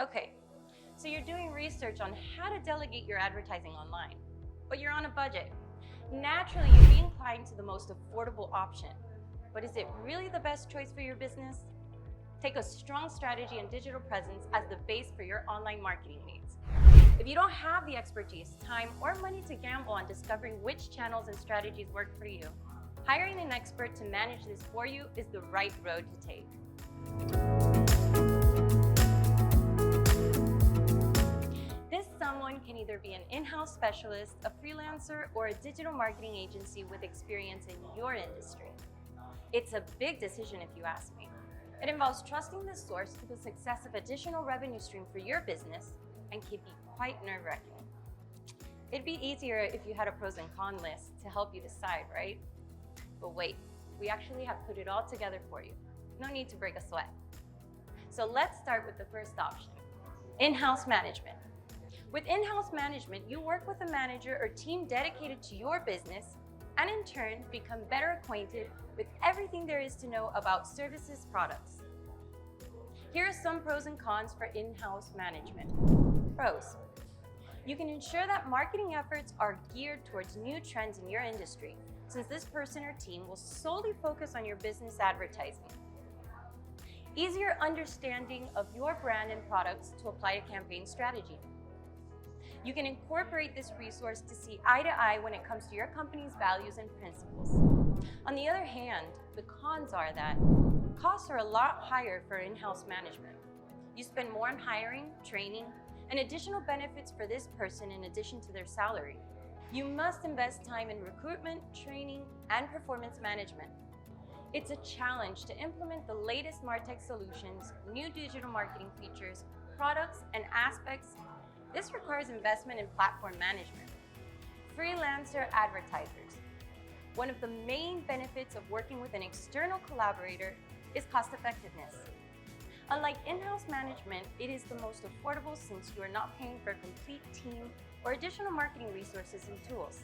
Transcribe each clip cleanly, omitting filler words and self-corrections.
Okay, so you're doing research on how to delegate your advertising online, but you're on a budget. Naturally, you'd be inclined to the most affordable option. But is it really the best choice for your business? Take a strong strategy and digital presence as the base for your online marketing needs. If you don't have the expertise, time, or money to gamble on discovering which channels and strategies work for you, hiring an expert to manage this for you is the right road to take. This someone can either be an in-house specialist, a freelancer, or a digital marketing agency with experience in your industry. It's a big decision if you ask me. It involves trusting the source to the success of additional revenue stream for your business and can be quite nerve-wracking. It'd be easier if you had a pros and cons list to help you decide, right? But wait, we actually have put it all together for you. No need to break a sweat. So let's start with the first option, in-house management. With in-house management, you work with a manager or team dedicated to your business and in turn become better acquainted with everything there is to know about services products. Here are some pros and cons for in-house management. Pros. You can ensure that marketing efforts are geared towards new trends in your industry, since this person or team will solely focus on your business advertising. Easier understanding of your brand and products to apply to campaign strategy. You can incorporate this resource to see eye to eye when it comes to your company's values and principles. On the other hand, the cons are that costs are a lot higher for in-house management. You spend more on hiring, training, and additional benefits for this person in addition to their salary. You must invest time in recruitment, training, and performance management. It's a challenge to implement the latest MarTech solutions, new digital marketing features, products, and aspects. This requires investment in platform management. Freelancer advertisers. One of the main benefits of working with an external collaborator is cost effectiveness. Unlike in-house management, it is the most affordable since you are not paying for a complete team or additional marketing resources and tools.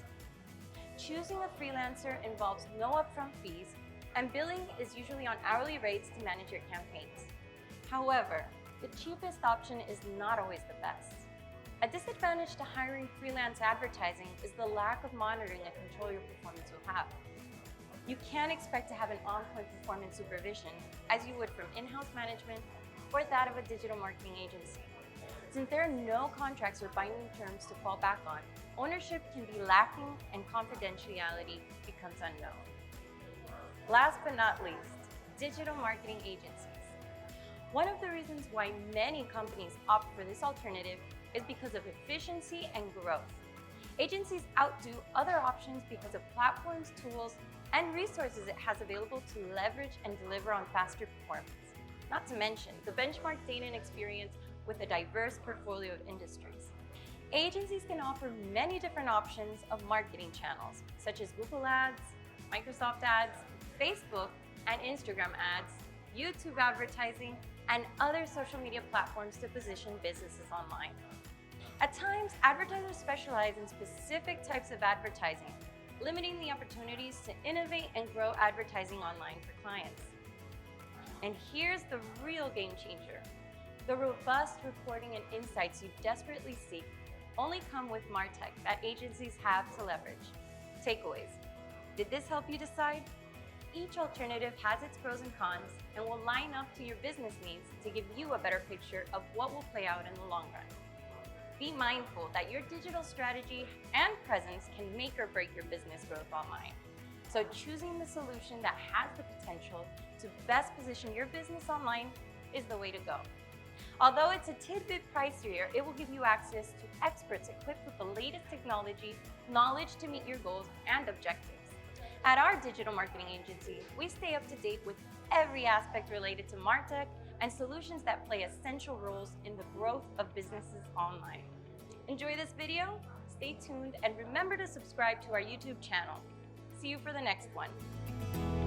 Choosing a freelancer involves no upfront fees, and billing is usually on hourly rates to manage your campaigns. However, the cheapest option is not always the best. A disadvantage to hiring freelance advertising is the lack of monitoring and control your performance will have. You can't expect to have an on-point performance supervision as you would from in-house management or that of a digital marketing agency. Since there are no contracts or binding terms to fall back on, ownership can be lacking and confidentiality becomes unknown. Last but not least, digital marketing agencies. One of the reasons why many companies opt for this alternative is because of efficiency and growth. Agencies outdo other options because of platforms, tools, and resources it has available to leverage and deliver on faster performance. Not to mention the benchmark data and experience with a diverse portfolio of industries. Agencies can offer many different options of marketing channels, such as Google Ads, Microsoft Ads, Facebook and Instagram ads, YouTube advertising, and other social media platforms to position businesses online. At times, advertisers specialize in specific types of advertising, limiting the opportunities to innovate and grow advertising online for clients. And here's the real game changer. The robust reporting and insights you desperately seek only come with MarTech that agencies have to leverage. Takeaways. Did this help you decide? Each alternative has its pros and cons and will line up to your business needs to give you a better picture of what will play out in the long run. Be mindful that your digital strategy and presence can make or break your business growth online. So choosing the solution that has the potential to best position your business online is the way to go. Although it's a tidbit pricier, it will give you access to experts equipped with the latest technology, knowledge to meet your goals and objectives. At our digital marketing agency, we stay up to date with every aspect related to MarTech and solutions that play essential roles in the growth of businesses online. Enjoy this video, stay tuned, and remember to subscribe to our YouTube channel. See you for the next one.